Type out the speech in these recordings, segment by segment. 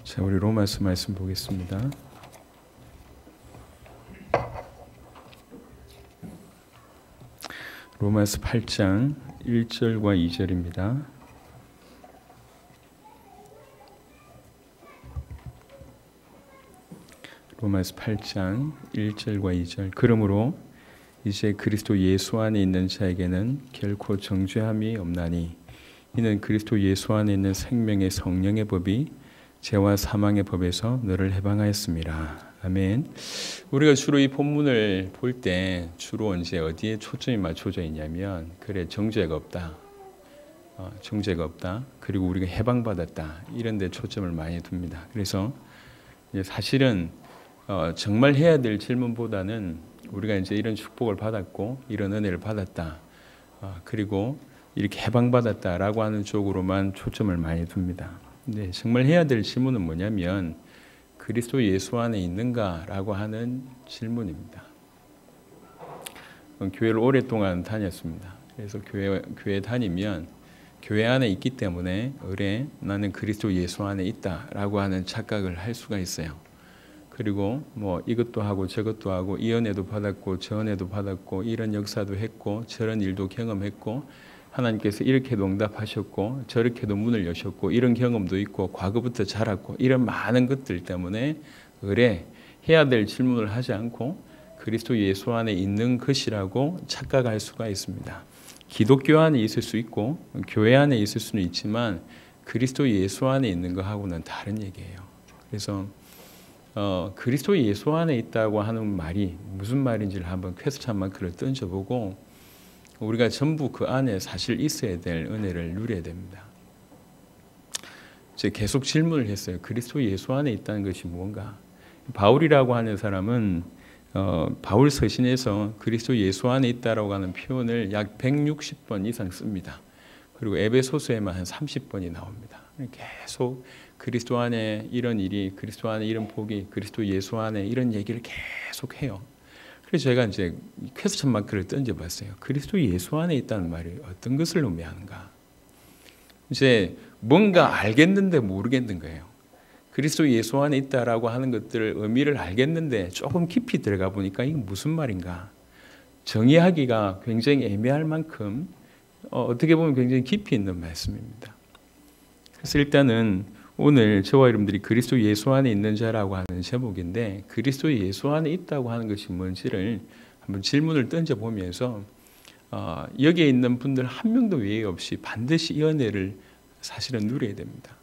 자, 우리 로마서 말씀 보겠습니다. 로마서 8장 1절과 2절입니다. 로마서 8장 1절과 2절. 그러므로 이제 그리스도 예수 안에 있는 자에게는 결코 정죄함이 없나니 이는 그리스도 예수 안에 있는 생명의 성령의 법이 죄와 사망의 법에서 너를 해방하였습니다. 아멘. 우리가 주로 이 본문을 볼 때 주로 이제 어디에 초점이 맞춰져 있냐면, 그래, 정죄가 없다, 정죄가 없다, 그리고 우리가 해방받았다, 이런 데 초점을 많이 둡니다. 그래서 사실은 정말 해야 될 질문보다는 우리가 이제 이런 축복을 받았고 이런 은혜를 받았다, 그리고 이렇게 해방받았다라고 하는 쪽으로만 초점을 많이 둡니다. 네, 정말 해야 될 질문은 뭐냐면 그리스도 예수 안에 있는가라고 하는 질문입니다. 교회를 오랫동안 다녔습니다. 그래서 교회 다니면 교회 안에 있기 때문에 그래, 나는 그리스도 예수 안에 있다라고 하는 착각을 할 수가 있어요. 그리고 뭐 이것도 하고 저것도 하고 이 은혜도 받았고 저 은혜도 받았고 이런 역사도 했고 저런 일도 경험했고 하나님께서 이렇게도 응답하셨고 저렇게도 문을 여셨고 이런 경험도 있고 과거부터 자랐고 이런 많은 것들 때문에 그래, 해야 될 질문을 하지 않고 그리스도 예수 안에 있는 것이라고 착각할 수가 있습니다. 기독교 안에 있을 수 있고 교회 안에 있을 수는 있지만 그리스도 예수 안에 있는 것하고는 다른 얘기예요. 그래서 그리스도 예수 안에 있다고 하는 말이 무슨 말인지를 한번 퀘스천 마크를 던져보고 우리가 전부 그 안에 사실 있어야 될 은혜를 누려야 됩니다. 제가 계속 질문을 했어요. 그리스도 예수 안에 있다는 것이 무언가? 바울이라고 하는 사람은 바울 서신에서 그리스도 예수 안에 있다라고 하는 표현을 약 160번 이상 씁니다. 그리고 에베소서에만 한 30번이 나옵니다. 계속 그리스도 안에 이런 일이, 그리스도 안에 이런 복이, 그리스도 예수 안에 이런 얘기를 계속 해요. 그래서 제가 이제 퀘스천 마크를 던져봤어요. 그리스도 예수 안에 있다는 말이 어떤 것을 의미하는가? 이제 뭔가 알겠는데 모르겠는 거예요. 그리스도 예수 안에 있다라고 하는 것들을 의미를 알겠는데 조금 깊이 들어가 보니까 이게 무슨 말인가? 정의하기가 굉장히 애매할 만큼 어떻게 보면 굉장히 깊이 있는 말씀입니다. 그래서 일단은 오늘 저와 여러분들이 그리스도 예수 안에 있는 자라고 하는 제목인데 그리스도 예수 안에 있다고 하는 것이 뭔지를 한번 질문을 던져보면서 여기에 있는 분들 한 명도 예외 없이 반드시 이 은혜를 사실은 누려야 됩니다.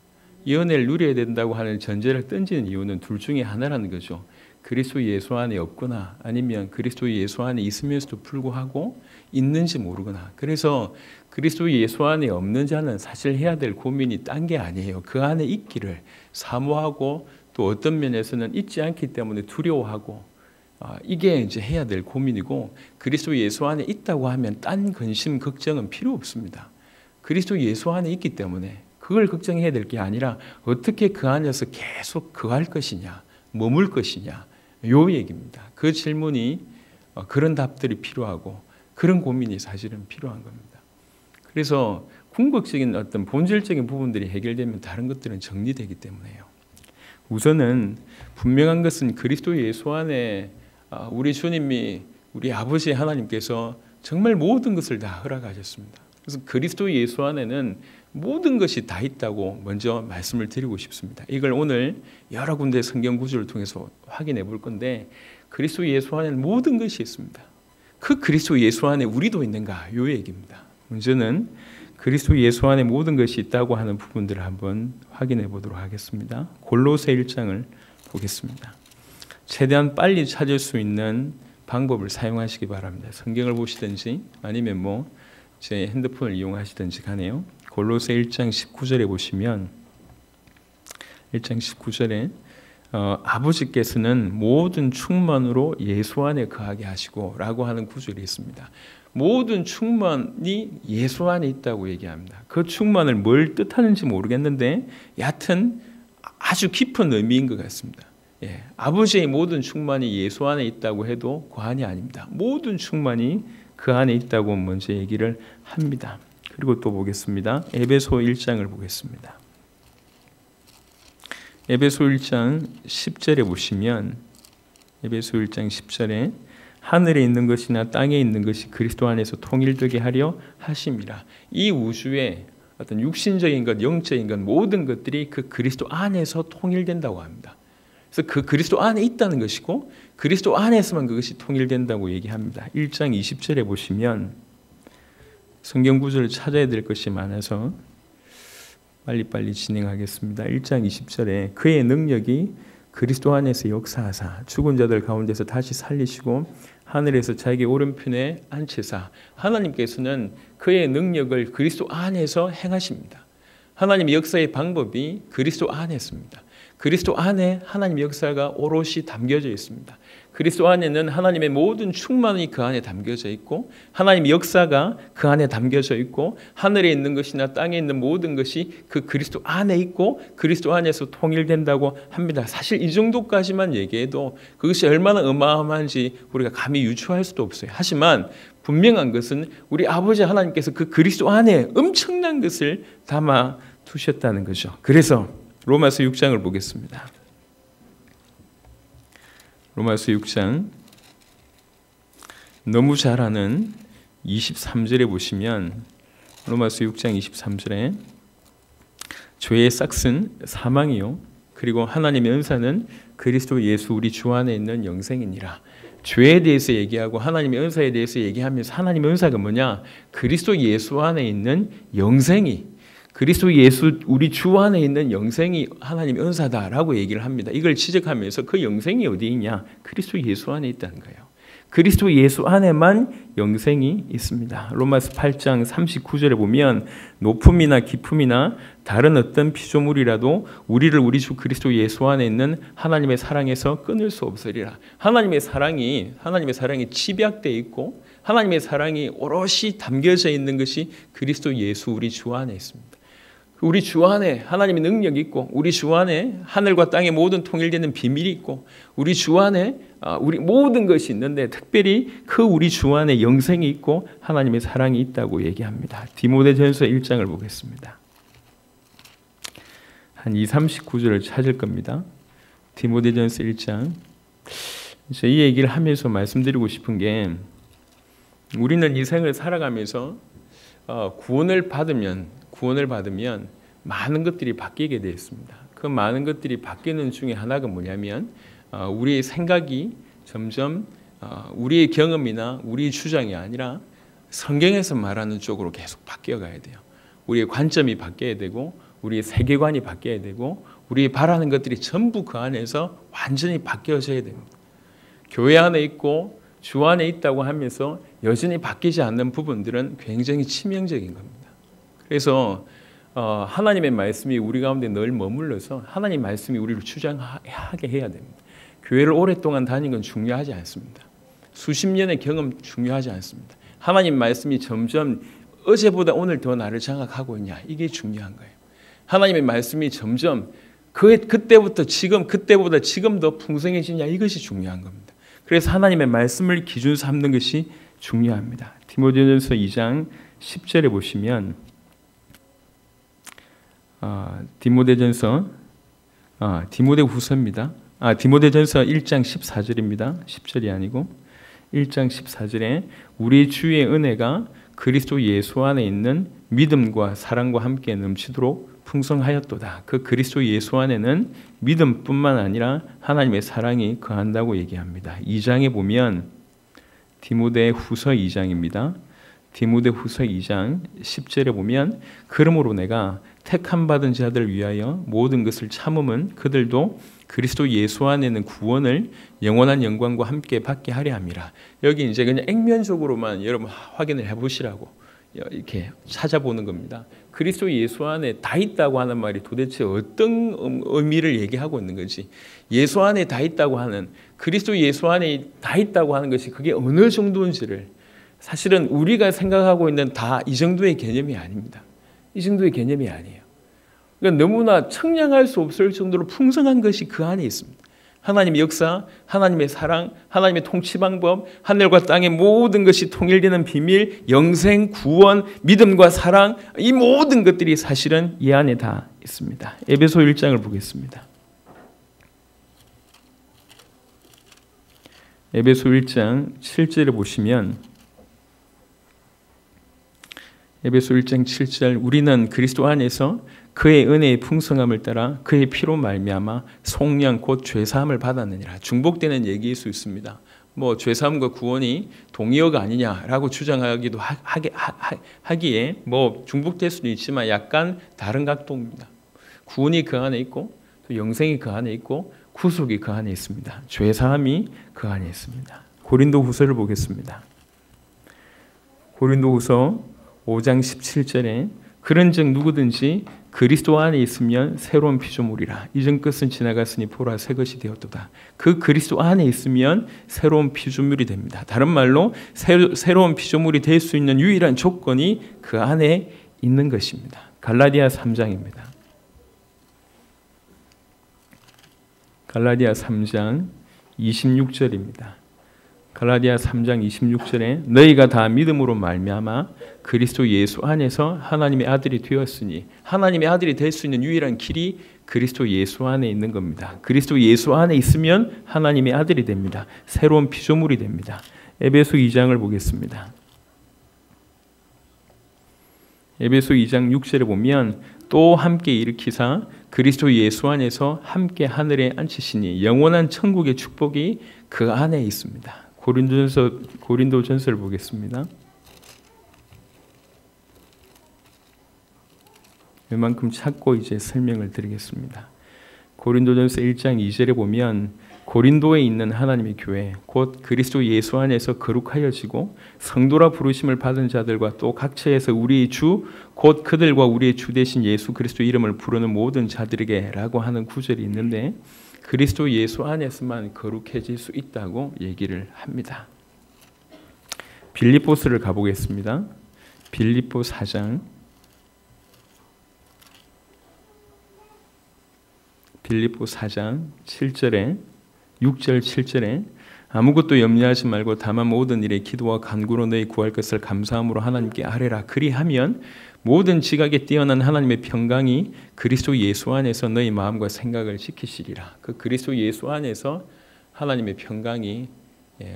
이 은혜를 누려야 된다고 하는 전제를 던지는 이유는 둘 중에 하나라는 거죠. 그리스도 예수 안에 없거나 아니면 그리스도 예수 안에 있으면서도 불구하고 있는지 모르거나. 그래서 그리스도 예수 안에 없는 자는 사실 해야 될 고민이 딴 게 아니에요. 그 안에 있기를 사모하고 또 어떤 면에서는 있지 않기 때문에 두려워하고 이게 이제 해야 될 고민이고, 그리스도 예수 안에 있다고 하면 딴 근심 걱정은 필요 없습니다. 그리스도 예수 안에 있기 때문에 그걸 걱정해야 될 게 아니라 어떻게 그 안에서 계속 거할 것이냐, 머물 것이냐, 요 얘기입니다. 그 질문이 그런 답들이 필요하고 그런 고민이 사실은 필요한 겁니다. 그래서 궁극적인 어떤 본질적인 부분들이 해결되면 다른 것들은 정리되기 때문에요. 우선은 분명한 것은 그리스도 예수 안에 우리 주님이, 우리 아버지 하나님께서 정말 모든 것을 다 허락하셨습니다. 그래서 그리스도 예수 안에는 모든 것이 다 있다고 먼저 말씀을 드리고 싶습니다. 이걸 오늘 여러 군데 성경 구절을 통해서 확인해 볼 건데, 그리스도 예수 안에는 모든 것이 있습니다. 그 그리스도 예수 안에 우리도 있는가? 요 얘기입니다. 먼저는 그리스도 예수 안에 모든 것이 있다고 하는 부분들을 한번 확인해 보도록 하겠습니다. 골로새 1장을 보겠습니다. 최대한 빨리 찾을 수 있는 방법을 사용하시기 바랍니다. 성경을 보시든지 아니면 제 핸드폰을 이용하시든지 가네요. 골로새 1장 19절에 보시면 1장 19절에 아버지께서는 모든 충만으로 예수 안에 거하게 하시고 라고 하는 구절이 있습니다. 모든 충만이 예수 안에 있다고 얘기합니다. 그 충만을 뭘 뜻하는지 모르겠는데 여하튼 아주 깊은 의미인 것 같습니다. 아버지의 모든 충만이 예수 안에 있다고 해도 과언이 아닙니다. 모든 충만이 그 안에 있다고 먼저 얘기를 합니다. 그리고 또 보겠습니다. 에베소 1장을 보겠습니다. 에베소 1장 10절에 보시면 에베소 1장 10절에 하늘에 있는 것이나 땅에 있는 것이 그리스도 안에서 통일되게 하려 하심이라. 이 우주의 어떤 육신적인 것, 영적인 것 모든 것들이 그 그리스도 안에서 통일된다고 합니다. 그래서 그 그리스도 안에 있다는 것이고 그리스도 안에서만 그것이 통일된다고 얘기합니다. 1장 20절에 보시면 성경 구절을 찾아야 될 것이 많아서 빨리빨리 진행하겠습니다. 1장 20절에 그의 능력이 그리스도 안에서 역사하사 죽은 자들 가운데서 다시 살리시고 하늘에서 자기 오른편에 앉히사. 하나님께서는 그의 능력을 그리스도 안에서 행하십니다. 하나님의 역사의 방법이 그리스도 안에 있습니다. 그리스도 안에 하나님의 역사가 오롯이 담겨져 있습니다. 그리스도 안에는 하나님의 모든 충만이 그 안에 담겨져 있고 하나님의 역사가 그 안에 담겨져 있고 하늘에 있는 것이나 땅에 있는 모든 것이 그 그리스도 안에 있고 그리스도 안에서 통일된다고 합니다. 사실 이 정도까지만 얘기해도 그것이 얼마나 어마어마한지 우리가 감히 유추할 수도 없어요. 하지만 분명한 것은 우리 아버지 하나님께서 그 그리스도 안에 엄청난 것을 담아 두셨다는 거죠. 그래서 로마서 6장을 보겠습니다. 로마서 6장 너무 잘 아는 23절에 보시면 로마서 6장 23절에 죄의 싹은 사망이요 그리고 하나님의 은사는 그리스도 예수 우리 주 안에 있는 영생이니라. 죄에 대해서 얘기하고 하나님의 은사에 대해서 얘기하면서 하나님의 은사가 뭐냐? 그리스도 예수 안에 있는 영생이 그리스도 예수 우리 주 안에 있는 영생이 하나님의 은사다라고 얘기를 합니다. 이걸 지적하면서 그 영생이 어디 있냐? 그리스도 예수 안에 있다는 거예요. 그리스도 예수 안에만 영생이 있습니다. 로마서 8장 39절에 보면 높음이나 깊음이나 다른 어떤 피조물이라도 우리를 우리 주 그리스도 예수 안에 있는 하나님의 사랑에서 끊을 수 없으리라. 하나님의 사랑이 집약되어 있고 하나님의 사랑이 오롯이 담겨져 있는 것이 그리스도 예수 우리 주 안에 있습니다. 우리 주 안에 하나님의 능력이 있고 우리 주 안에 하늘과 땅의 모든 통일되는 비밀이 있고 우리 주 안에 우리 모든 것이 있는데 특별히 그 우리 주 안에 영생이 있고 하나님의 사랑이 있다고 얘기합니다. 디모데전서 1장을 보겠습니다. 한 39절을 찾을 겁니다. 디모데전서 1장. 이 얘기를 하면서 말씀드리고 싶은 게 우리는 이 생을 살아가면서 구원을 받으면 많은 것들이 바뀌게 되어 있습니다. 그 많은 것들이 바뀌는 중에 하나가 뭐냐면 우리의 생각이 점점 우리의 경험이나 우리의 주장이 아니라 성경에서 말하는 쪽으로 계속 바뀌어 가야 돼요. 우리의 관점이 바뀌어야 되고 우리의 세계관이 바뀌어야 되고 우리의 바라는 것들이 전부 그 안에서 완전히 바뀌어져야 됩니다. 교회 안에 있고 주 안에 있다고 하면서 여전히 바뀌지 않는 부분들은 굉장히 치명적인 겁니다. 그래서 하나님의 말씀이 우리 가운데 늘 머물러서 하나님의 말씀이 우리를 주장하게 해야 됩니다. 교회를 오랫동안 다니는 건 중요하지 않습니다. 수십 년의 경험 중요하지 않습니다. 하나님 말씀이 점점 어제보다 오늘 더 나를 장악하고 있냐 이게 중요한 거예요. 하나님의 말씀이 점점 그때보다 지금 더 풍성해지냐 이것이 중요한 겁니다. 그래서 하나님의 말씀을 기준 삼는 것이 중요합니다. 디모데전서 2장 10절에 보시면 디모데후서입니다. 디모데전서 1장 14절입니다. 10절이 아니고 1장 14절에 우리 주의 은혜가 그리스도 예수 안에 있는 믿음과 사랑과 함께 넘치도록 풍성하였도다. 그 그리스도 예수 안에는 믿음뿐만 아니라 하나님의 사랑이 거한다고 얘기합니다. 2장에 보면 디모데후서 2장입니다. 디모데후서 2장 10절에 보면 그러므로 내가 택함 받은 자들 위하여 모든 것을 참음은 그들도 그리스도 예수 안에는 구원을 영원한 영광과 함께 받게 하려 함이라. 여기 이제 그냥 액면적으로만 여러분 확인을 해보시라고 이렇게 찾아보는 겁니다. 그리스도 예수 안에 다 있다고 하는 말이 도대체 어떤 의미를 얘기하고 있는 건지, 예수 안에 다 있다고 하는, 그리스도 예수 안에 다 있다고 하는 것이 그게 어느 정도인지를 사실은 우리가 생각하고 있는 다 이 정도의 개념이 아닙니다. 이 정도의 개념이 아니에요. 그러니까 너무나 청량할 수 없을 정도로 풍성한 것이 그 안에 있습니다. 하나님의 역사, 하나님의 사랑, 하나님의 통치 방법, 하늘과 땅의 모든 것이 통일되는 비밀, 영생, 구원, 믿음과 사랑, 이 모든 것들이 사실은 이 안에 다 있습니다. 에베소 1장을 보겠습니다. 에베소 1장 7절을 보시면 에베소 1장 7절 우리는 그리스도 안에서 그의 은혜의 풍성함을 따라 그의 피로 말미암아 속량 곧 죄사함을 받았느니라. 중복되는 얘기일 수 있습니다. 뭐 죄사함과 구원이 동의어가 아니냐라고 주장하기도 하기에 뭐 중복될 수도 있지만 약간 다른 각도입니다. 구원이 그 안에 있고 또 영생이 그 안에 있고 구속이 그 안에 있습니다. 죄사함이 그 안에 있습니다. 고린도후서를 보겠습니다. 고린도후서 5장 17절에 그런즉 누구든지 그리스도 안에 있으면 새로운 피조물이라. 이전 것은 지나갔으니 보라 새 것이 되었도다. 그 그리스도 안에 있으면 새로운 피조물이 됩니다. 다른 말로 새로운 피조물이 될 수 있는 유일한 조건이 그 안에 있는 것입니다. 갈라디아 3장입니다. 갈라디아 3장 26절입니다. 갈라디아 3장 26절에 너희가 다 믿음으로 말미암아 그리스도 예수 안에서 하나님의 아들이 되었으니 하나님의 아들이 될 수 있는 유일한 길이 그리스도 예수 안에 있는 겁니다. 그리스도 예수 안에 있으면 하나님의 아들이 됩니다. 새로운 피조물이 됩니다. 에베소 2장을 보겠습니다. 에베소 2장 6절에 보면 또 함께 일으키사 그리스도 예수 안에서 함께 하늘에 앉히시니 영원한 천국의 축복이 그 안에 있습니다. 고린도전서를 보겠습니다. 이만큼 찾고 이제 설명을 드리겠습니다. 고린도전서 1장 2절에 보면 고린도에 있는 하나님의 교회 곧 그리스도 예수 안에서 거룩하여지고 성도라 부르심을 받은 자들과 또 각처에서 우리의 주 곧 그들과 우리의 주 되신 예수 그리스도 이름을 부르는 모든 자들에게라고 하는 구절이 있는데 그리스도 예수 안에서만 거룩해질 수 있다고 얘기를 합니다. 빌립보서를 가보겠습니다. 빌립보 4장 빌립보 4장 7절에 6절 7절에 아무것도 염려하지 말고 다만 모든 일에 기도와 간구로 너희 구할 것을 감사함으로 하나님께 아뢰라. 그리하면 모든 지각에 뛰어난 하나님의 평강이 그리스도 예수 안에서 너희 마음과 생각을 지키시리라. 그 그리스도 예수 안에서 하나님의 평강이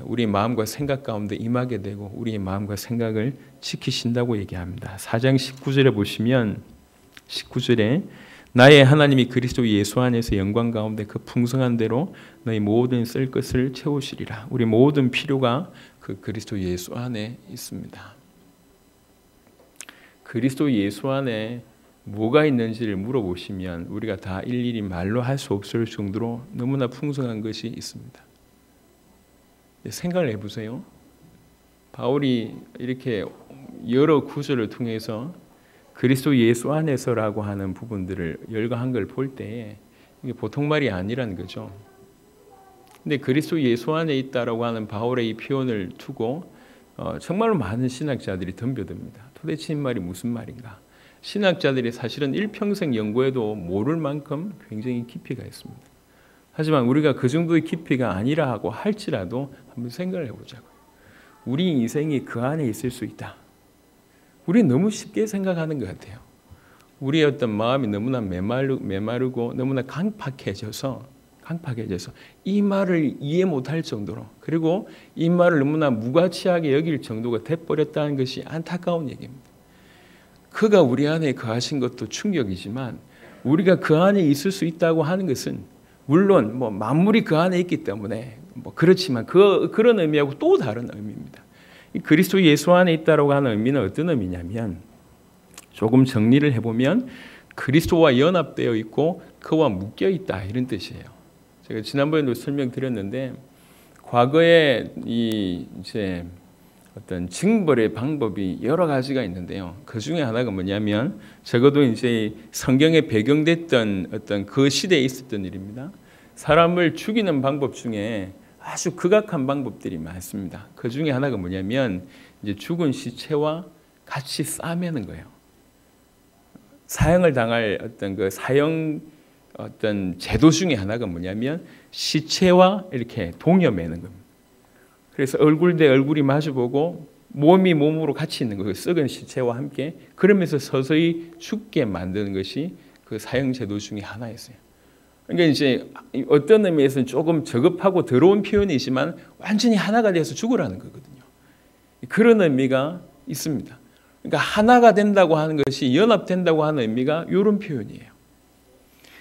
우리 마음과 생각 가운데 임하게 되고 우리의 마음과 생각을 지키신다고 얘기합니다. 4장 19절에 보시면 19절에 나의 하나님이 그리스도 예수 안에서 영광 가운데 그 풍성한 대로 너희 모든 쓸 것을 채우시리라. 우리 모든 필요가 그 그리스도 예수 안에 있습니다. 그리스도 예수 안에 뭐가 있는지를 물어보시면 우리가 다 일일이 말로 할 수 없을 정도로 너무나 풍성한 것이 있습니다. 생각을 해보세요. 바울이 이렇게 여러 구절을 통해서 그리스도 예수 안에서라고 하는 부분들을 열거한 걸 볼 때 이게 보통 말이 아니라는 거죠. 근데 그리스도 예수 안에 있다라고 하는 바울의 이 표현을 두고 정말로 많은 신학자들이 덤벼듭니다. 도대체 이 말이 무슨 말인가? 신학자들이 사실은 일평생 연구해도 모를 만큼 굉장히 깊이가 있습니다. 하지만 우리가 그 정도의 깊이가 아니라 하고 할지라도 한번 생각을 해보자고요. 우리 인생이 그 안에 있을 수 있다. 우리는 너무 쉽게 생각하는 것 같아요. 우리의 어떤 마음이 너무나 메마르고 너무나 강팍해져서 이 말을 이해 못할 정도로 그리고 이 말을 너무나 무가치하게 여길 정도가 돼버렸다는 것이 안타까운 얘기입니다. 그가 우리 안에 거하신 것도 충격이지만 우리가 그 안에 있을 수 있다고 하는 것은 물론 뭐 만물이 그 안에 있기 때문에 뭐 그렇지만 그런 의미하고 또 다른 의미입니다. 그리스도 예수 안에 있다라고 하는 의미는 어떤 의미냐면 조금 정리를 해보면 그리스도와 연합되어 있고 그와 묶여 있다 이런 뜻이에요. 제가 지난번에도 설명드렸는데 과거에 이제 어떤 징벌의 방법이 여러 가지가 있는데요. 그 중에 하나가 뭐냐면 적어도 이제 성경에 배경됐던 어떤 그 시대에 있었던 일입니다. 사람을 죽이는 방법 중에 아주 극악한 방법들이 많습니다. 그 중에 하나가 뭐냐면 이제 죽은 시체와 같이 싸매는 거예요. 사형을 당할 어떤 그 사형 어떤 제도 중에 하나가 뭐냐면 시체와 이렇게 동여매는 겁니다. 그래서 얼굴 대 얼굴이 마주보고 몸이 몸으로 같이 있는 거예요. 썩은 시체와 함께. 그러면서 서서히 죽게 만드는 것이 그 사형 제도 중에 하나였어요. 그러니까 이제 어떤 의미에서는 조금 저급하고 더러운 표현이지만 완전히 하나가 돼서 죽으라는 거거든요. 그런 의미가 있습니다. 그러니까 하나가 된다고 하는 것이 연합된다고 하는 의미가 이런 표현이에요.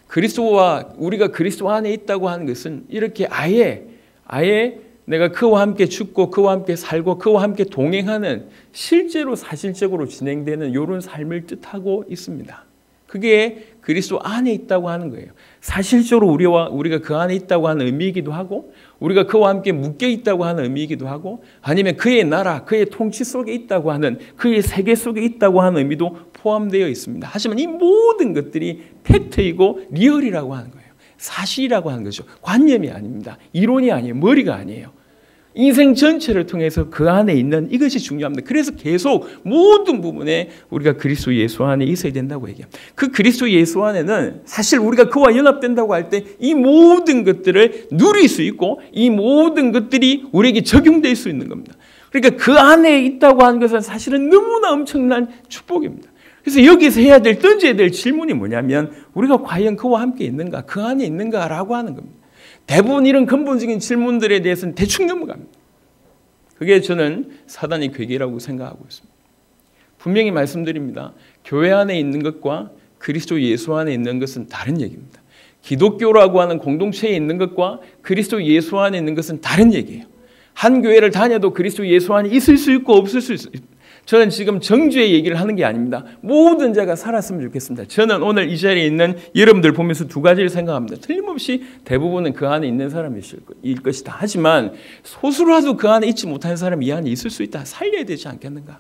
그리스도와 우리가 그리스도 안에 있다고 하는 것은 이렇게 아예 내가 그와 함께 죽고 그와 함께 살고 그와 함께 동행하는 실제로 사실적으로 진행되는 이런 삶을 뜻하고 있습니다. 그게 그리스도 안에 있다고 하는 거예요. 사실적으로 우리가 그 안에 있다고 하는 의미이기도 하고 우리가 그와 함께 묶여 있다고 하는 의미이기도 하고 아니면 그의 나라, 그의 통치 속에 있다고 하는 그의 세계 속에 있다고 하는 의미도 포함되어 있습니다. 하지만 이 모든 것들이 팩트이고 리얼이라고 하는 거예요. 사실이라고 하는 거죠. 관념이 아닙니다. 이론이 아니에요. 머리가 아니에요. 인생 전체를 통해서 그 안에 있는 이것이 중요합니다. 그래서 계속 모든 부분에 우리가 그리스도 예수 안에 있어야 된다고 얘기합니다. 그 그리스도 예수 안에는 사실 우리가 그와 연합된다고 할 때 이 모든 것들을 누릴 수 있고 이 모든 것들이 우리에게 적용될 수 있는 겁니다. 그러니까 그 안에 있다고 하는 것은 사실은 너무나 엄청난 축복입니다. 그래서 여기서 던져야 될 질문이 뭐냐면 우리가 과연 그와 함께 있는가, 그 안에 있는가라고 하는 겁니다. 대부분 이런 근본적인 질문들에 대해서는 대충 넘어갑니다. 그게 저는 사단의 괴계라고 생각하고 있습니다. 분명히 말씀드립니다. 교회 안에 있는 것과 그리스도 예수 안에 있는 것은 다른 얘기입니다. 기독교라고 하는 공동체에 있는 것과 그리스도 예수 안에 있는 것은 다른 얘기예요. 한 교회를 다녀도 그리스도 예수 안에 있을 수 있고 없을 수 있습니다. 저는 지금 정죄의 얘기를 하는 게 아닙니다. 모든 자가 살았으면 좋겠습니다. 저는 오늘 이 자리에 있는 여러분들 보면서 두 가지를 생각합니다. 틀림없이 대부분은 그 안에 있는 사람일 것이다. 하지만 소수라도 그 안에 있지 못하는 사람이 이 안에 있을 수 있다. 살려야 되지 않겠는가?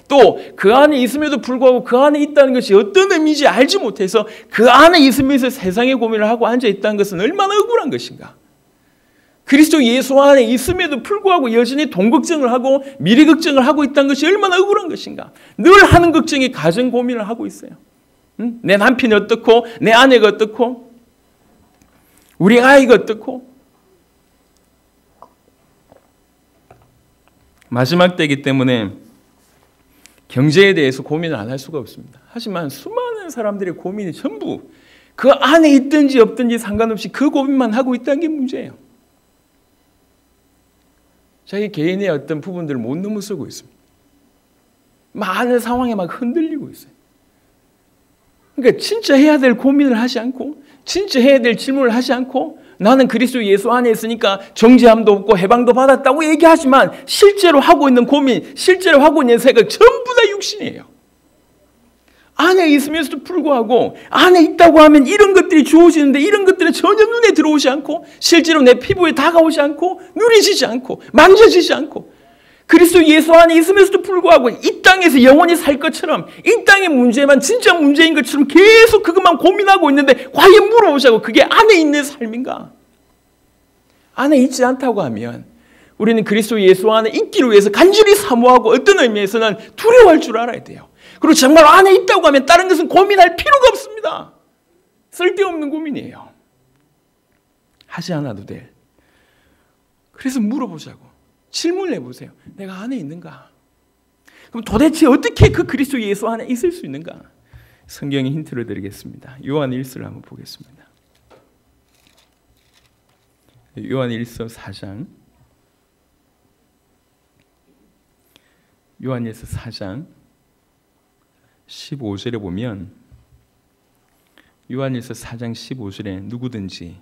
또 그 안에 있음에도 불구하고 그 안에 있다는 것이 어떤 의미인지 알지 못해서 그 안에 있으면서 세상의 고민을 하고 앉아있다는 것은 얼마나 억울한 것인가? 그리스도 예수 안에 있음에도 불구하고 여전히 돈 걱정을 하고 미래 걱정을 하고 있다는 것이 얼마나 억울한 것인가. 늘 하는 걱정이 가정 고민을 하고 있어요. 응? 내 남편이 어떻고 내 아내가 어떻고 우리 아이가 어떻고. 마지막 때이기 때문에 경제에 대해서 고민을 안 할 수가 없습니다. 하지만 수많은 사람들의 고민이 전부 그 안에 있든지 없든지 상관없이 그 고민만 하고 있다는 게 문제예요. 자기 개인의 어떤 부분들을 못 넘어서고 있습니다. 많은 상황에 막 흔들리고 있어요. 그러니까 진짜 해야 될 고민을 하지 않고 진짜 해야 될 질문을 하지 않고 나는 그리스도 예수 안에 있으니까 정죄함도 없고 해방도 받았다고 얘기하지만 실제로 하고 있는 고민, 실제로 하고 있는 생각 전부 다 육신이에요. 안에 있으면서도 불구하고 안에 있다고 하면 이런 것들이 주어지는데 이런 것들은 전혀 눈에 들어오지 않고 실제로 내 피부에 다가오지 않고 누리지지 않고 만져지지 않고 그리스도 예수 안에 있으면서도 불구하고 이 땅에서 영원히 살 것처럼 이 땅의 문제만 진짜 문제인 것처럼 계속 그것만 고민하고 있는데 과연 물어보자고 그게 안에 있는 삶인가? 안에 있지 않다고 하면 우리는 그리스도 예수 안에 있기를 위해서 간절히 사모하고 어떤 의미에서는 두려워할 줄 알아야 돼요. 그리고 정말 안에 있다고 하면 다른 것은 고민할 필요가 없습니다. 쓸데없는 고민이에요. 하지 않아도 돼. 그래서 물어보자고. 질문을 해보세요. 내가 안에 있는가? 그럼 도대체 어떻게 그 그리스도 예수 안에 있을 수 있는가? 성경의 힌트를 드리겠습니다. 요한 1서를 한번 보겠습니다. 요한 1서 4장 요한 1서 4장 15절에 보면 요한 1서 4장 15절에 누구든지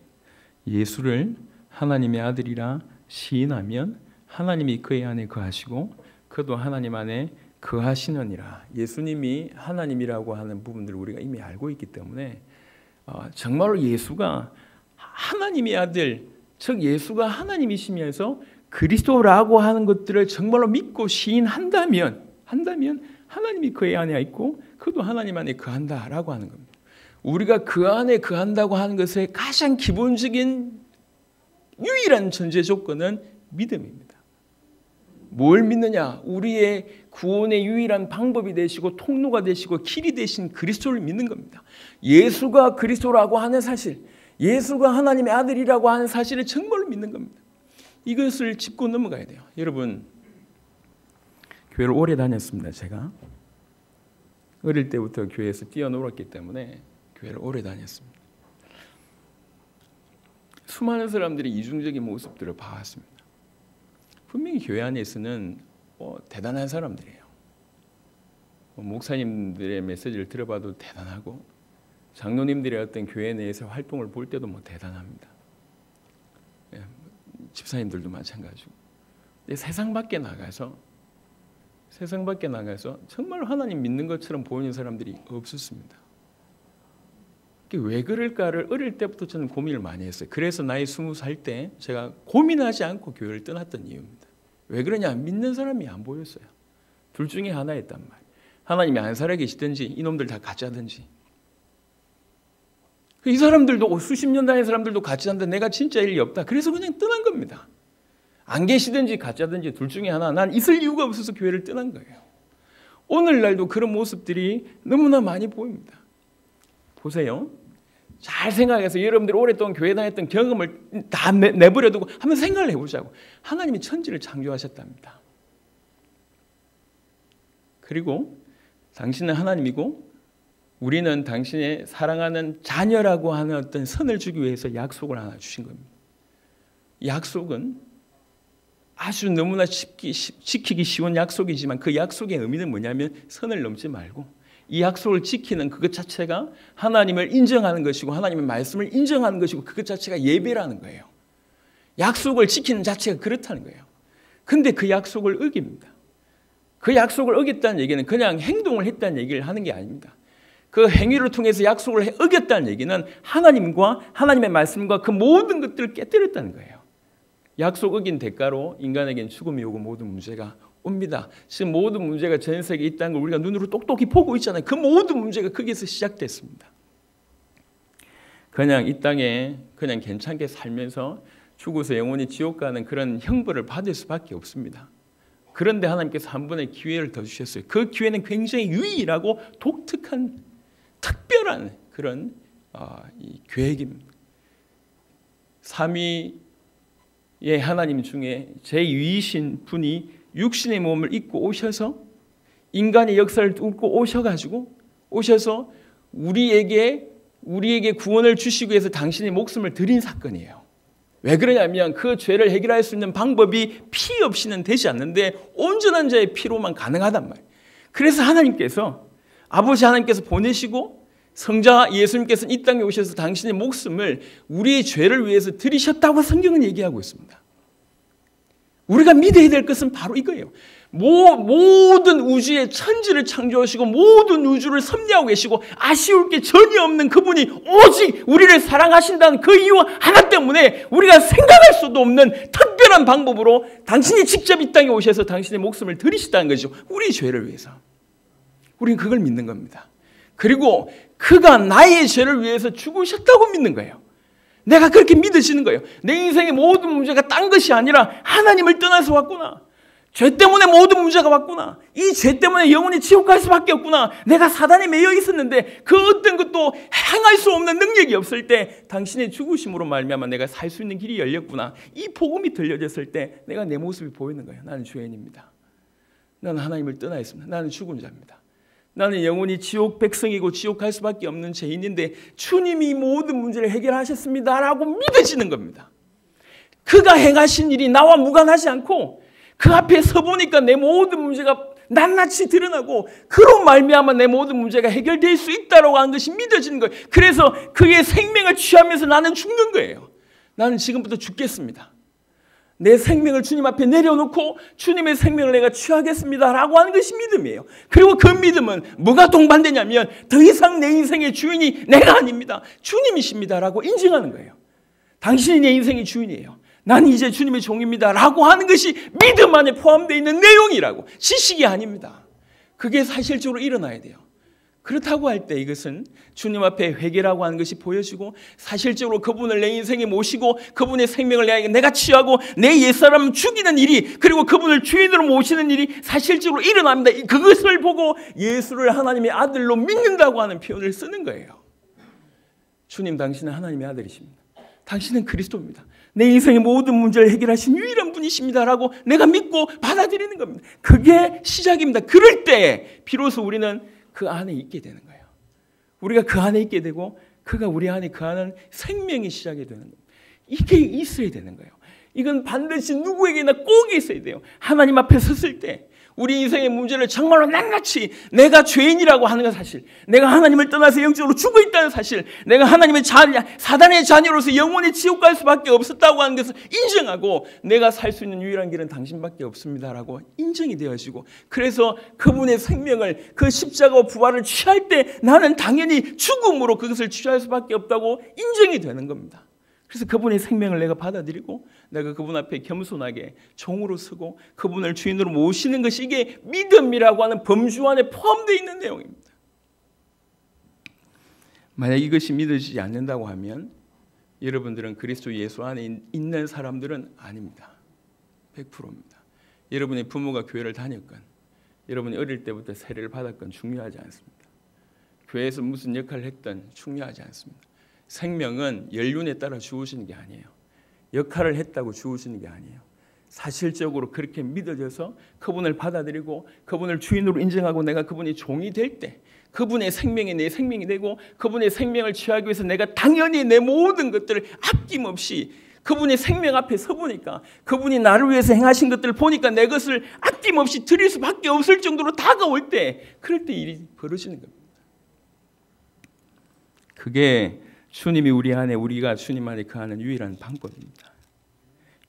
예수를 하나님의 아들이라 시인하면 하나님이 그의 안에 거하시고 그도 하나님 안에 거하시느니라. 예수님이 하나님이라고 하는 부분들을 우리가 이미 알고 있기 때문에 정말로 예수가 하나님의 아들, 즉 예수가 하나님이시면서 그리스도라고 하는 것들을 정말로 믿고 시인한다면 하나님이 그의 안에 있고 그도 하나님 안에 거한다라고 하는 겁니다. 우리가 그 안에 거한다고 하는 것의 가장 기본적인 유일한 전제 조건은 믿음입니다. 뭘 믿느냐? 우리의 구원의 유일한 방법이 되시고 통로가 되시고 길이 되신 그리스도를 믿는 겁니다. 예수가 그리스도라고 하는 사실, 예수가 하나님의 아들이라고 하는 사실을 정말로 믿는 겁니다. 이것을 짚고 넘어가야 돼요. 여러분, 교회를 오래 다녔습니다. 제가 어릴 때부터 교회에서 뛰어놀았기 때문에 교회를 오래 다녔습니다. 수많은 사람들이 이중적인 모습들을 봐왔습니다. 분명히 교회 안에서는 대단한 사람들이에요. 목사님들의 메시지를 들어봐도 대단하고 장로님들의 어떤 교회 내에서 활동을 볼 때도 대단합니다. 집사님들도 마찬가지고. 근데 세상 밖에 나가서 정말 하나님 믿는 것처럼 보이는 사람들이 없었습니다. 왜 그럴까를 어릴 때부터 저는 고민을 많이 했어요. 그래서 나이 20살 때 제가 고민하지 않고 교회를 떠났던 이유입니다. 왜 그러냐? 믿는 사람이 안 보였어요. 둘 중에 하나였단 말이에요. 하나님이 안 살아계시든지 이놈들 다 가짜든지. 이 사람들도 수십 년 다닌 사람들도 가짜인데 내가 진짜 일이 없다. 그래서 그냥 떠난 겁니다. 안 계시든지 가짜든지 둘 중에 하나. 난 있을 이유가 없어서 교회를 떠난 거예요. 오늘날도 그런 모습들이 너무나 많이 보입니다. 보세요. 잘 생각해서 여러분들이 오랫동안 교회 다녔던 경험을 다 내버려두고 한번 생각을 해보자고. 하나님이 천지를 창조하셨답니다. 그리고 당신은 하나님이고 우리는 당신의 사랑하는 자녀라고 하는 어떤 선을 주기 위해서 약속을 하나 주신 겁니다. 약속은 아주 너무나 지키기 쉬운 약속이지만 그 약속의 의미는 뭐냐면 선을 넘지 말고 이 약속을 지키는 그것 자체가 하나님을 인정하는 것이고 하나님의 말씀을 인정하는 것이고 그것 자체가 예배라는 거예요. 약속을 지키는 자체가 그렇다는 거예요. 근데 그 약속을 어깁니다. 그 약속을 어겼다는 얘기는 그냥 행동을 했다는 얘기를 하는 게 아닙니다. 그 행위를 통해서 약속을 어겼다는 얘기는 하나님과 하나님의 말씀과 그 모든 것들을 깨뜨렸다는 거예요. 약속 어긴 대가로 인간에겐 죽음이 오고 모든 문제가 옵니다. 지금 모든 문제가 전 세계에 있다는 걸 우리가 눈으로 똑똑히 보고 있잖아요. 그 모든 문제가 거기에서 시작됐습니다. 그냥 이 땅에 그냥 괜찮게 살면서 죽어서 영원히 지옥 가는 그런 형벌을 받을 수밖에 없습니다. 그런데 하나님께서 한 번의 기회를 더 주셨어요. 그 기회는 굉장히 유일하고 독특한 특별한 그런 이 계획입니다. 삼위의 하나님 중에 제2이신 분이 육신의 몸을 입고 오셔서 인간의 역사를 뚫고 오셔서 우리에게 구원을 주시기 위해서 당신의 목숨을 드린 사건이에요. 왜 그러냐면 그 죄를 해결할 수 있는 방법이 피 없이는 되지 않는데 온전한 자의 피로만 가능하단 말이에요. 그래서 아버지 하나님께서 보내시고 성자 예수님께서는 이 땅에 오셔서 당신의 목숨을 우리의 죄를 위해서 드리셨다고 성경은 얘기하고 있습니다. 우리가 믿어야 될 것은 바로 이거예요. 모든 우주의 천지를 창조하시고 모든 우주를 섭리하고 계시고 아쉬울 게 전혀 없는 그분이 오직 우리를 사랑하신다는 그 이유 하나 때문에 우리가 생각할 수도 없는 특별한 방법으로 당신이 직접 이 땅에 오셔서 당신의 목숨을 드리셨다는 거죠. 우리의 죄를 위해서. 우리는 그걸 믿는 겁니다. 그리고 그가 나의 죄를 위해서 죽으셨다고 믿는 거예요. 내가 그렇게 믿어지는 거예요. 내 인생의 모든 문제가 딴 것이 아니라 하나님을 떠나서 왔구나. 죄 때문에 모든 문제가 왔구나. 이 죄 때문에 영원히 지옥 갈 수밖에 없구나. 내가 사단에 매여 있었는데 그 어떤 것도 행할 수 없는 능력이 없을 때 당신의 죽으심으로 말미암아 내가 살 수 있는 길이 열렸구나. 이 복음이 들려졌을 때 내가 내 모습이 보이는 거예요. 나는 죄인입니다. 나는 하나님을 떠나 있습니다. 나는 죽은 자입니다. 나는 영원히 지옥 백성이고 지옥 갈 수밖에 없는 죄인인데 주님이 모든 문제를 해결하셨습니다라고 믿어지는 겁니다. 그가 행하신 일이 나와 무관하지 않고 그 앞에 서보니까 내 모든 문제가 낱낱이 드러나고 그로 말미암아 내 모든 문제가 해결될 수 있다라고 하는 것이 믿어지는 거예요. 그래서 그의 생명을 취하면서 나는 죽는 거예요. 나는 지금부터 죽겠습니다. 내 생명을 주님 앞에 내려놓고 주님의 생명을 내가 취하겠습니다라고 하는 것이 믿음이에요. 그리고 그 믿음은 뭐가 동반되냐면 더 이상 내 인생의 주인이 내가 아닙니다. 주님이십니다라고 인정하는 거예요. 당신이 내 인생의 주인이에요. 나는 이제 주님의 종입니다라고 하는 것이 믿음 안에 포함되어 있는 내용이라고. 지식이 아닙니다. 그게 사실적으로 일어나야 돼요. 그렇다고 할 때 이것은 주님 앞에 회개라고 하는 것이 보여지고 사실적으로 그분을 내 인생에 모시고 그분의 생명을 내가 취하고 내 옛사람을 죽이는 일이 그리고 그분을 주인으로 모시는 일이 사실적으로 일어납니다. 그것을 보고 예수를 하나님의 아들로 믿는다고 하는 표현을 쓰는 거예요. 주님 당신은 하나님의 아들이십니다. 당신은 그리스도입니다. 내 인생의 모든 문제를 해결하신 유일한 분이십니다라고 내가 믿고 받아들이는 겁니다. 그게 시작입니다. 그럴 때 비로소 우리는 그 안에 있게 되는 거예요. 우리가 그 안에 있게 되고 그가 우리 안에 거하는 생명이 시작이 되는 겁니다. 이게 있어야 되는 거예요. 이건 반드시 누구에게나 꼭 있어야 돼요. 하나님 앞에 섰을 때 우리 인생의 문제를 정말로 낱낱이 내가 죄인이라고 하는 건 사실, 내가 하나님을 떠나서 영적으로 죽어 있다는 사실, 내가 하나님의 사단의 자녀로서 영원히 지옥 갈 수밖에 없었다고 하는 것을 인정하고, 내가 살 수 있는 유일한 길은 당신밖에 없습니다라고 인정이 되어지고, 그래서 그분의 생명을, 그 십자가와 부활을 취할 때 나는 당연히 죽음으로 그것을 취할 수밖에 없다고 인정이 되는 겁니다. 그래서 그분의 생명을 내가 받아들이고 내가 그분 앞에 겸손하게 종으로 서고 그분을 주인으로 모시는 것이, 이게 믿음이라고 하는 범주 안에 포함되어 있는 내용입니다. 만약 이것이 믿어지지 않는다고 하면 여러분들은 그리스도 예수 안에 있는 사람들은 아닙니다. 100%입니다. 여러분의 부모가 교회를 다녔건, 여러분이 어릴 때부터 세례를 받았건 중요하지 않습니다. 교회에서 무슨 역할을 했든 중요하지 않습니다. 생명은 연륜에 따라 주어지는 게 아니에요. 역할을 했다고 주어지는 게 아니에요. 사실적으로 그렇게 믿어져서 그분을 받아들이고 그분을 주인으로 인정하고 내가 그분이 종이 될 때 그분의 생명이 내 생명이 되고, 그분의 생명을 취하기 위해서 내가 당연히 내 모든 것들을 아낌없이 그분의 생명 앞에 서보니까, 그분이 나를 위해서 행하신 것들을 보니까 내 것을 아낌없이 드릴 수밖에 없을 정도로 다가올 때, 그럴 때 일이 벌어지는 겁니다. 그게 주님이 우리 안에, 우리가 주님 안에 거하는 유일한 방법입니다.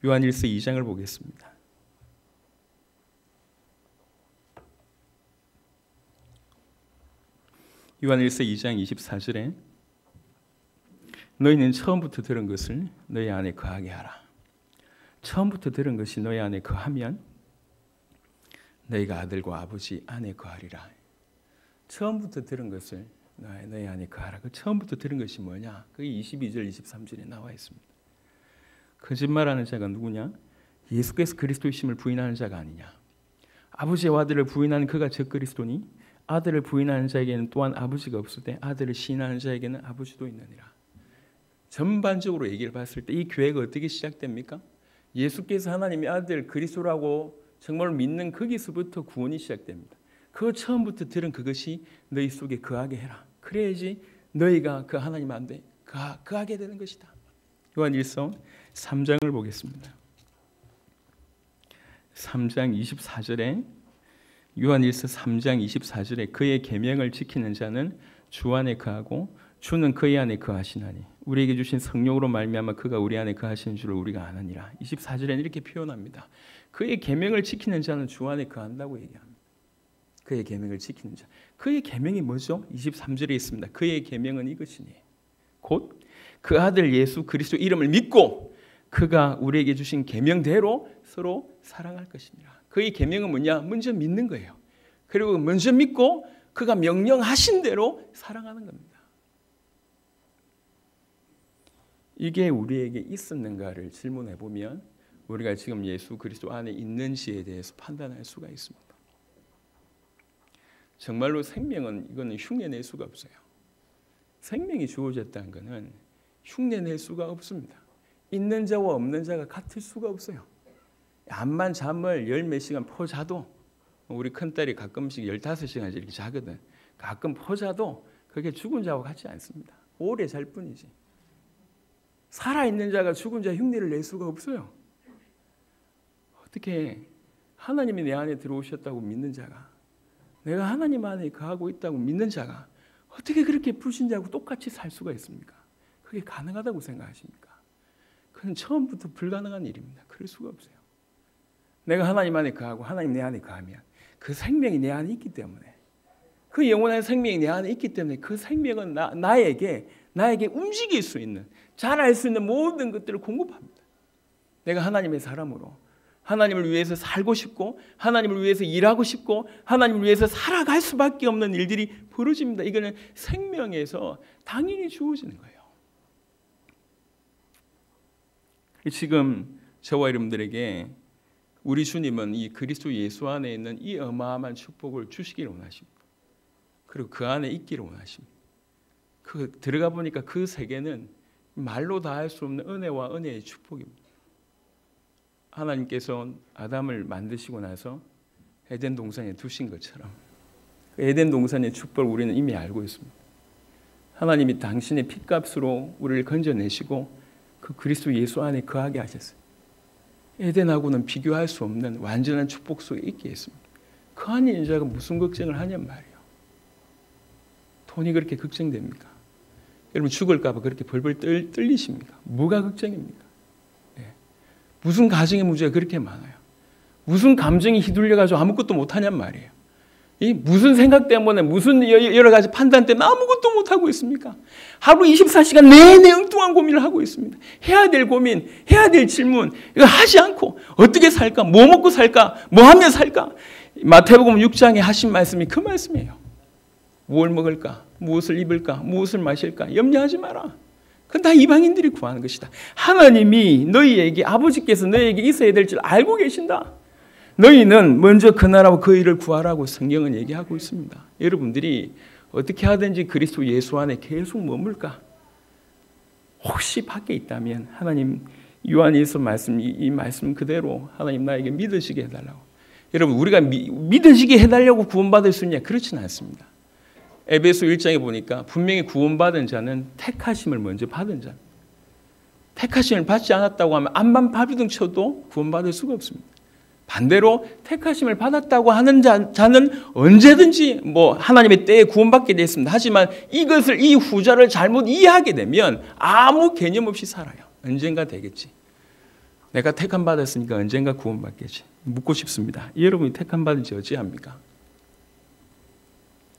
요한일서 2장을 보겠습니다. 요한일서 2장 24절에 너희는 처음부터 들은 것을 너희 안에 거하게 하라. 처음부터 들은 것이 너희 안에 거하면 너희가 아들과 아버지 안에 거하리라. 처음부터 들은 것을 너희 안에 거하라. 그 처음부터 들은 것이 뭐냐? 그게 22절 23절에 나와 있습니다. 거짓말하는 자가 누구냐? 예수께서 그리스도이심을 부인하는 자가 아니냐? 아버지와 아들을 부인하는 그가 저 그리스도니, 아들을 부인하는 자에게는 또한 아버지가 없으되 아들을 시인하는 자에게는 아버지도 있느니라. 전반적으로 얘기를 봤을 때 이 교회가 어떻게 시작됩니까? 예수께서 하나님의 아들 그리스도라고 정말 믿는 거기서부터 구원이 시작됩니다. 그 처음부터 들은 그것이 너희 속에 거하게 해라. 그래야지 너희가 그 하나님 안에 거하게 되는 것이다. 요한일서 3장을 보겠습니다. 3장 24절에, 요한일서 3장 24절에 그의 계명을 지키는 자는 주 안에 거하고 주는 그의 안에 거하시나니 우리에게 주신 성령으로 말미암아 그가 우리 안에 거하시는 줄을 우리가 아느니라. 24절에는 이렇게 표현합니다. 그의 계명을 지키는 자는 주 안에 거한다고 얘기합니다. 그의 계명을 지키는 자. 그의 계명이 뭐죠? 23절에 있습니다. 그의 계명은 이것이니 곧 그 아들 예수 그리스도 이름을 믿고 그가 우리에게 주신 계명대로 서로 사랑할 것이니라. 그의 계명은 뭐냐? 먼저 믿는 거예요. 그리고 먼저 믿고 그가 명령하신 대로 사랑하는 겁니다. 이게 우리에게 있었는가를 질문해 보면 우리가 지금 예수 그리스도 안에 있는지에 대해서 판단할 수가 있습니다. 정말로 생명은, 이거는 흉내낼 수가 없어요. 생명이 주어졌다는 것은 흉내낼 수가 없습니다. 있는 자와 없는 자가 같을 수가 없어요. 암만 잠을 열 몇 시간 포자도, 우리 큰딸이 가끔씩 15시간 이렇게 자거든. 가끔 포자도 그게 죽은 자와 같지 않습니다. 오래 잘 뿐이지. 살아있는 자가 죽은 자 흉내를 낼 수가 없어요. 어떻게 하나님이 내 안에 들어오셨다고 믿는 자가, 내가 하나님 안에 거하고 있다고 믿는 자가 어떻게 그렇게 불신자하고 똑같이 살 수가 있습니까? 그게 가능하다고 생각하십니까? 그건 처음부터 불가능한 일입니다. 그럴 수가 없어요. 내가 하나님 안에 거하고 하나님 내 안에 거하면 그 생명이 내 안에 있기 때문에, 그 영원한 생명이 내 안에 있기 때문에 그 생명은 나에게 움직일 수 있는, 잘할 수 있는 모든 것들을 공급합니다. 내가 하나님의 사람으로 하나님을 위해서 살고 싶고 하나님을 위해서 일하고 싶고 하나님을 위해서 살아갈 수밖에 없는 일들이 벌어집니다. 이거는 생명에서 당연히 주어지는 거예요. 지금 저와 여러분들에게 우리 주님은 이 그리스도 예수 안에 있는 이 어마어마한 축복을 주시기를 원하십니다. 그리고 그 안에 있기를 원하십니다. 들어가 보니까 그 세계는 말로 다 할 수 없는 은혜와 은혜의 축복입니다. 하나님께서 아담을 만드시고 나서 에덴 동산에 두신 것처럼 에덴 동산의 축복을 우리는 이미 알고 있습니다. 하나님이 당신의 핏값으로 우리를 건져내시고 그 그 그리스도 예수 안에 거하게 하셨어요. 에덴하고는 비교할 수 없는 완전한 축복 속에 있게 했습니다. 그 안에 있는 자가 무슨 걱정을 하냔 말이에요. 돈이 그렇게 걱정됩니까? 여러분 죽을까 봐 그렇게 벌벌 떨리십니까? 뭐가 걱정입니까? 예. 무슨 가정의 문제가 그렇게 많아요? 무슨 감정이 휘둘려가지고 아무것도 못하냔 말이에요. 이 무슨 생각 때문에 무슨 여러 가지 판단 때문에 아무것도 못하고 있습니까? 하루 24시간 내내 엉뚱한 고민을 하고 있습니다. 해야 될 고민, 해야 될 질문 이거 하지 않고 어떻게 살까? 뭐 먹고 살까? 뭐 하며 살까? 마태복음 6장에 하신 말씀이 그 말씀이에요. 무엇을 먹을까? 무엇을 입을까? 무엇을 마실까? 염려하지 마라. 그건 다 이방인들이 구하는 것이다. 하나님이 너희에게 아버지께서 너희에게 있어야 될 줄 알고 계신다. 너희는 먼저 그 나라와 그 일을 구하라고 성경은 얘기하고 있습니다. 여러분들이 어떻게 하든지 그리스도 예수 안에 계속 머물까? 혹시 밖에 있다면 하나님 요한일서 말씀 이 말씀 그대로 하나님 나에게 믿으시게 해달라고. 여러분 우리가 믿으시게 해달라고 구원받을 수 있냐? 그렇지는 않습니다. 에베소 1장에 보니까 분명히 구원받은 자는 택하심을 먼저 받은 자. 택하심을 받지 않았다고 하면 암만 바비등 쳐도 구원받을 수가 없습니다. 반대로 택하심을 받았다고 하는 자는 언제든지 하나님의 때에 구원받게 되어 있습니다. 하지만 이것을 이 후자를 잘못 이해하게 되면 아무 개념 없이 살아요. 언젠가 되겠지. 내가 택함 받았으니까 언젠가 구원받겠지. 묻고 싶습니다. 여러분이 택함 받은 지 어찌합니까?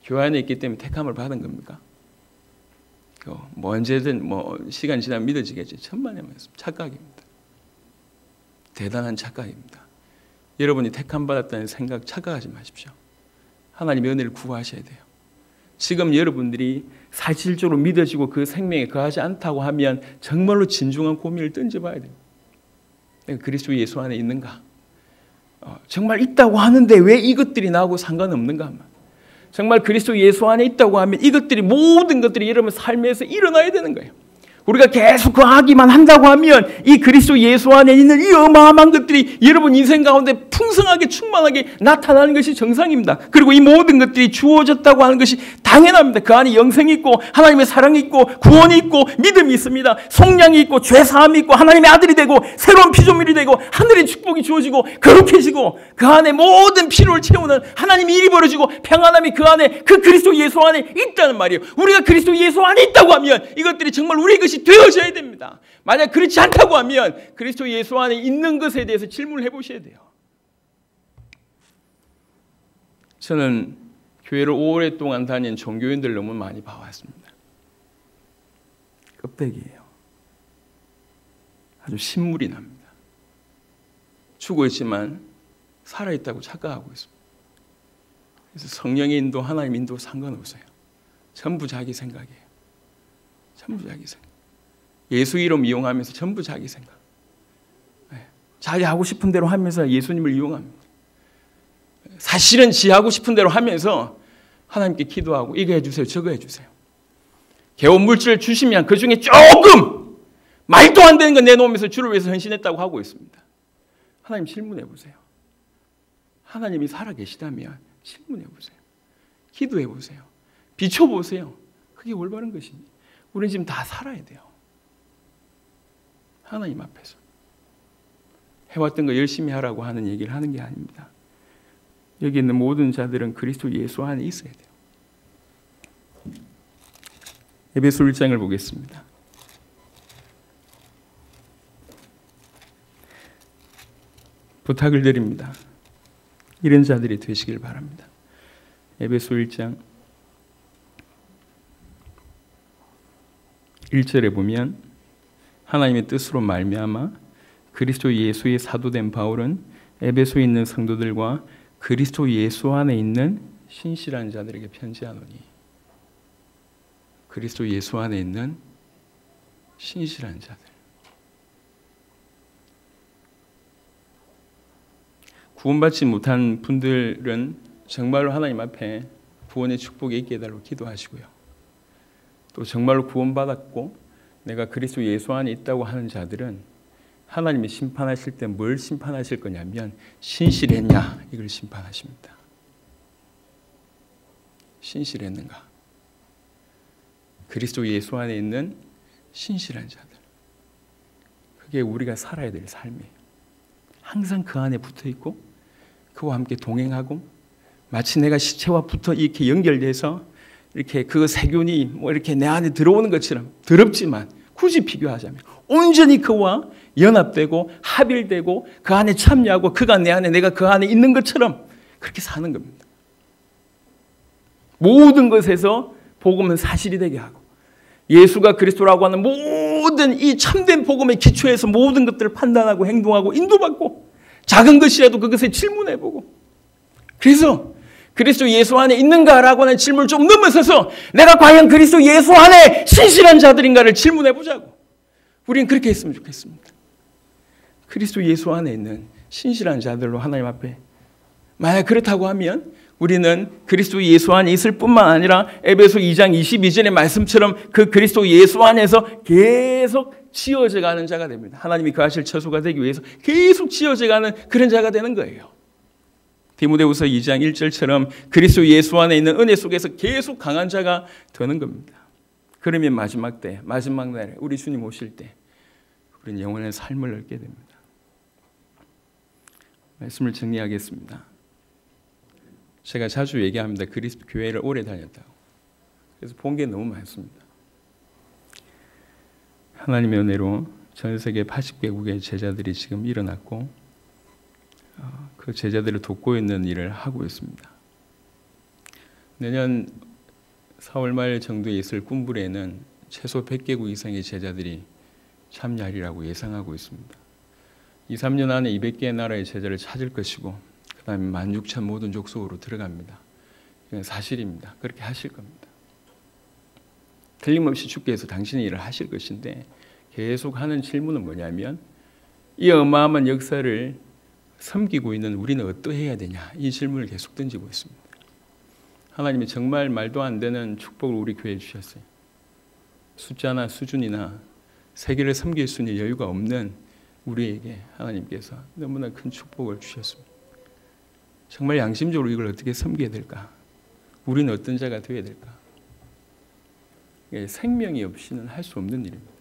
교회 안에 있기 때문에 택함을 받은 겁니까? 언제든 시간 지나면 믿어지겠지. 천만의 말씀. 착각입니다. 대단한 착각입니다. 여러분이 택함 받았다는 생각 착각하지 마십시오. 하나님의 은혜를 구하셔야 돼요. 지금 여러분들이 사실적으로 믿어지고 그 생명에 거하지 않다고 하면 정말로 진중한 고민을 던져봐야 돼요. 내가 그리스도 예수 안에 있는가? 정말 있다고 하는데 왜 이것들이 나하고 상관없는가? 정말 그리스도 예수 안에 있다고 하면 이것들이 모든 것들이 여러분 삶에서 일어나야 되는 거예요. 우리가 계속 거하기만 한다고 하면 이 그리스도 예수 안에 있는 이 어마어마한 것들이 여러분 인생 가운데 풍성하게 충만하게 나타나는 것이 정상입니다. 그리고 이 모든 것들이 주어졌다고 하는 것이 당연합니다. 그 안에 영생이 있고 하나님의 사랑이 있고 구원이 있고 믿음이 있습니다. 속량이 있고 죄사함이 있고 하나님의 아들이 되고 새로운 피조물이 되고 하늘의 축복이 주어지고 거룩해지고 그 안에 모든 필요를 채우는 하나님의 일이 벌어지고 평안함이 그 안에 그 그리스도 예수 안에 있다는 말이에요. 우리가 그리스도 예수 안에 있다고 하면 이것들이 정말 우리 것이 되어져야 됩니다. 만약 그렇지 않다고 하면 그리스도 예수 안에 있는 것에 대해서 질문을 해보셔야 돼요. 저는 교회를 오랫동안 다닌 종교인들 너무 많이 봐왔습니다. 껍데기예요. 아주 신물이 납니다. 죽어있지만 살아있다고 착각하고 있습니다. 그래서 성령의 인도, 하나님 인도 상관없어요. 전부 자기 생각이에요. 전부 자기 생각. 예수 이름 이용하면서 전부 자기 생각. 자기 하고 싶은 대로 하면서 예수님을 이용합니다. 사실은 지 하고 싶은 대로 하면서 하나님께 기도하고 이거 해주세요, 저거 해주세요. 개원 물질을 주시면 그 중에 조금 말도 안 되는 거 내놓으면서 주를 위해서 헌신했다고 하고 있습니다. 하나님 질문해 보세요. 하나님이 살아계시다면 질문해 보세요. 기도해 보세요. 비춰보세요. 그게 올바른 것이니 우리는 지금 다 살아야 돼요. 하나님 앞에서 해왔던 거 열심히 하라고 하는 얘기를 하는 게 아닙니다. 여기 있는 모든 자들은 그리스도 예수 안에 있어야 돼요. 에베소 1장을 보겠습니다. 부탁을 드립니다. 이런 자들이 되시길 바랍니다. 에베소 1장 1절에 보면 하나님의 뜻으로 말미암아 그리스도 예수의 사도된 바울은 에베소에 있는 성도들과 그리스도 예수 안에 있는 신실한 자들에게 편지하노니. 그리스도 예수 안에 있는 신실한 자들. 구원받지 못한 분들은 정말로 하나님 앞에 구원의 축복이 있게 해달라고 기도하시고요. 또 정말로 구원받았고 내가 그리스도 예수 안에 있다고 하는 자들은 하나님이 심판하실 때 뭘 심판하실 거냐면 신실했냐 이걸 심판하십니다. 신실했는가? 그리스도 예수 안에 있는 신실한 자들. 그게 우리가 살아야 될 삶이에요. 항상 그 안에 붙어 있고 그와 함께 동행하고 마치 내가 시체와 붙어 이렇게 연결돼서 이렇게 그 세균이 뭐 이렇게 내 안에 들어오는 것처럼 더럽지만 굳이 비교하자면 온전히 그와 연합되고 합일되고 그 안에 참여하고 그가 내 안에 내가 그 안에 있는 것처럼 그렇게 사는 겁니다. 모든 것에서 복음은 사실이 되게 하고 예수가 그리스도라고 하는 모든 이 참된 복음의 기초에서 모든 것들을 판단하고 행동하고 인도받고 작은 것이라도 그것에 질문해보고 그래서 그리스도 예수 안에 있는가라고 하는 질문을 좀 넘어서서 내가 과연 그리스도 예수 안에 신실한 자들인가를 질문해보자고. 우리는 그렇게 했으면 좋겠습니다. 그리스도 예수 안에 있는 신실한 자들로 하나님 앞에 만약 그렇다고 하면 우리는 그리스도 예수 안에 있을 뿐만 아니라 에베소 2장 22절의 말씀처럼 그 그리스도 예수 안에서 계속 지어져 가는 자가 됩니다. 하나님이 그 하실 처소가 되기 위해서 계속 지어져 가는 그런 자가 되는 거예요. 디모데후서 2장 1절처럼 그리스도 예수 안에 있는 은혜 속에서 계속 강한 자가 되는 겁니다. 그러면 마지막 때, 마지막 날에 우리 주님 오실 때 우리는 영원한 삶을 얻게 됩니다. 말씀을 정리하겠습니다. 제가 자주 얘기합니다. 그리스도 교회를 오래 다녔다고. 그래서 본 게 너무 많습니다. 하나님의 은혜로 전 세계 80개국의 제자들이 지금 일어났고 그 제자들을 돕고 있는 일을 하고 있습니다. 내년 4월 말 정도에 있을 꿈불에는 최소 100개국 이상의 제자들이 참여하리라고 예상하고 있습니다. 2, 3년 안에 200개의 나라의 제자를 찾을 것이고 그 다음에 16,000 모든 족속으로 들어갑니다. 이건 사실입니다. 그렇게 하실 겁니다. 틀림없이 주께서 당신의 일을 하실 것인데 계속 하는 질문은 뭐냐면 이 어마어마한 역사를 섬기고 있는 우리는 어떠해야 되냐 이 질문을 계속 던지고 있습니다. 하나님이 정말 말도 안 되는 축복을 우리 교회에 주셨어요. 숫자나 수준이나 세계를 섬길 수 있는 여유가 없는 우리에게 하나님께서 너무나 큰 축복을 주셨습니다. 정말 양심적으로 이걸 어떻게 섬겨야 될까? 우리는 어떤 자가 되어야 될까? 생명이 없이는 할 수 없는 일입니다.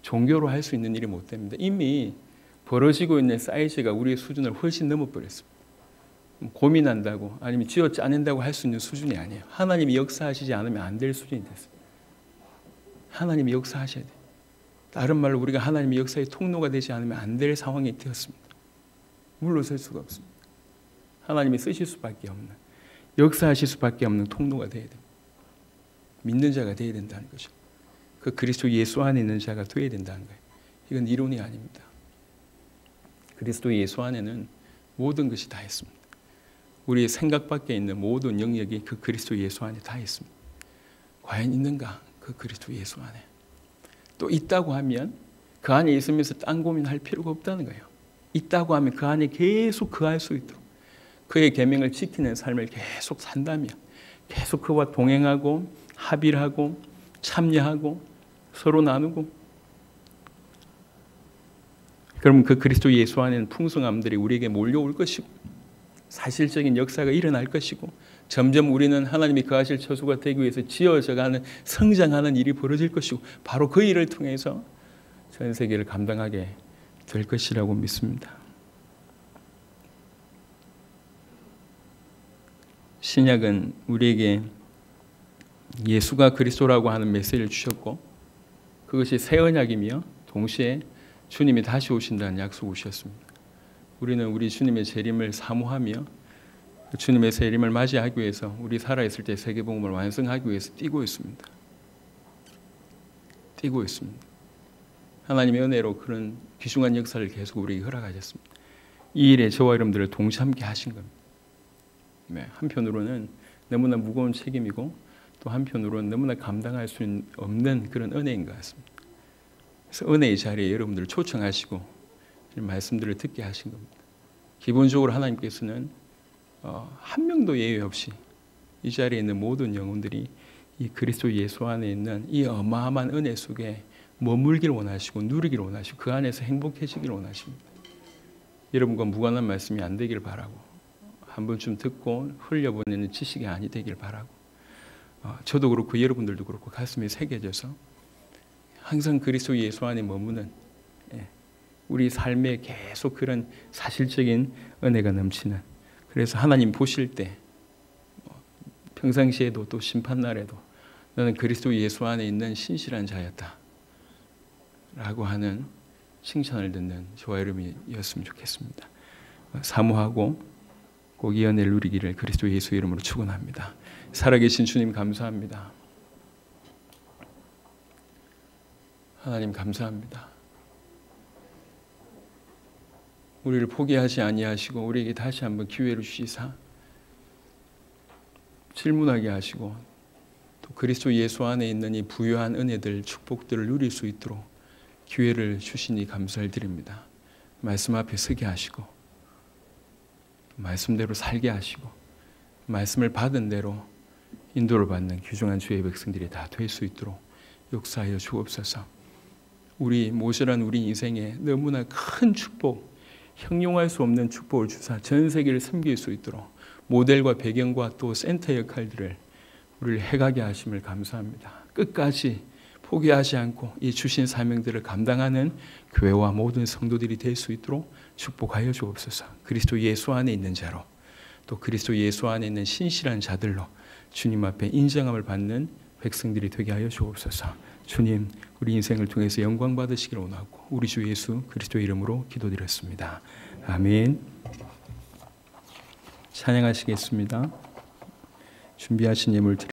종교로 할 수 있는 일이 못 됩니다. 이미 벌어지고 있는 사이즈가 우리의 수준을 훨씬 넘어버렸습니다. 고민한다고 아니면 쥐어 짜낸다고 할 수 있는 수준이 아니에요. 하나님이 역사하시지 않으면 안 될 수준이 됐습니다. 하나님이 역사하셔야 돼요. 다른 말로 우리가 하나님의 역사의 통로가 되지 않으면 안 될 상황이 되었습니다. 물러설 수가 없습니다. 하나님이 쓰실 수밖에 없는, 역사하실 수밖에 없는 통로가 되어야 됩니다. 믿는 자가 되어야 된다는 거죠. 그 그리스도 예수 안에 있는 자가 되어야 된다는 거예요. 이건 이론이 아닙니다. 그리스도 예수 안에는 모든 것이 다 있습니다. 우리의 생각 밖에 있는 모든 영역이 그 그리스도 예수 안에 다 있습니다. 과연 있는가? 그 그리스도 예수 안에. 또 있다고 하면 그 안에 있으면서 딴 고민할 필요가 없다는 거예요. 있다고 하면 그 안에 계속 거할 수 있도록 그의 계명을 지키는 삶을 계속 산다면 계속 그와 동행하고 합일하고 참여하고 서로 나누고 그럼 그 그리스도 예수 안에는 풍성함들이 우리에게 몰려올 것이고 사실적인 역사가 일어날 것이고 점점 우리는 하나님이 거하실 처소가 되기 위해서 지어져가는 성장하는 일이 벌어질 것이고 바로 그 일을 통해서 전 세계를 감당하게 될 것이라고 믿습니다. 신약은 우리에게 예수가 그리스도라고 하는 메시지를 주셨고 그것이 새 언약이며 동시에 주님이 다시 오신다는 약속을 주셨습니다. 우리는 우리 주님의 재림을 사모하며 주님의 재림을 맞이하기 위해서 우리 살아있을 때 세계복음을 완성하기 위해서 뛰고 있습니다. 뛰고 있습니다. 하나님의 은혜로 그런 귀중한 역사를 계속 우리에게 허락하셨습니다. 이 일에 저와 여러분들을 동참케 하신 겁니다. 네, 한편으로는 너무나 무거운 책임이고 또 한편으로는 너무나 감당할 수 없는 그런 은혜인 것 같습니다. 그래서 은혜의 자리에 여러분들을 초청하시고 말씀들을 듣게 하신 겁니다. 기본적으로 하나님께서는 한 명도 예외 없이 이 자리에 있는 모든 영혼들이 이 그리스도 예수 안에 있는 이 어마어마한 은혜 속에 머물기를 원하시고 누리기를 원하시고 그 안에서 행복해지기를 원하십니다. 여러분과 무관한 말씀이 안 되기를 바라고 한 번쯤 듣고 흘려보내는 지식이 아니 되길 바라고 저도 그렇고 여러분들도 그렇고 가슴에 새겨져서 항상 그리스도 예수 안에 머무는 우리 삶에 계속 그런 사실적인 은혜가 넘치는, 그래서 하나님 보실 때 평상시에도 또 심판날에도 너는 그리스도 예수 안에 있는 신실한 자였다 라고 하는 칭찬을 듣는 저와 여러분이었으면 좋겠습니다. 사모하고 꼭 이 은혜를 누리기를 그리스도 예수 이름으로 축원합니다. 살아계신 주님 감사합니다. 하나님 감사합니다. 우리를 포기하지 아니하시고 우리에게 다시 한번 기회를 주시사 질문하게 하시고 또 그리스도 예수 안에 있는 이 부유한 은혜들, 축복들을 누릴 수 있도록 기회를 주시니 감사를 드립니다. 말씀 앞에 서게 하시고 말씀대로 살게 하시고 말씀을 받은 대로 인도를 받는 귀중한 주의 백성들이 다 될 수 있도록 역사하여 주옵소서. 우리 모자란 우리 인생에 너무나 큰 축복, 형용할 수 없는 축복을 주사 전 세계를 섬길 수 있도록 모델과 배경과 또 센터 역할들을 우리를 해가게 하심을 감사합니다. 끝까지 포기하지 않고 이 주신 사명들을 감당하는 교회와 모든 성도들이 될 수 있도록 축복하여 주옵소서. 그리스도 예수 안에 있는 자로 또 그리스도 예수 안에 있는 신실한 자들로 주님 앞에 인정함을 받는 백성들이 되게 하여 주옵소서. 주님, 우리 인생을 통해서 영광 받으시기를 원하고 우리 주 예수 그리스도의 이름으로 기도드렸습니다. 아멘. 찬양하시겠습니다. 준비하신 예물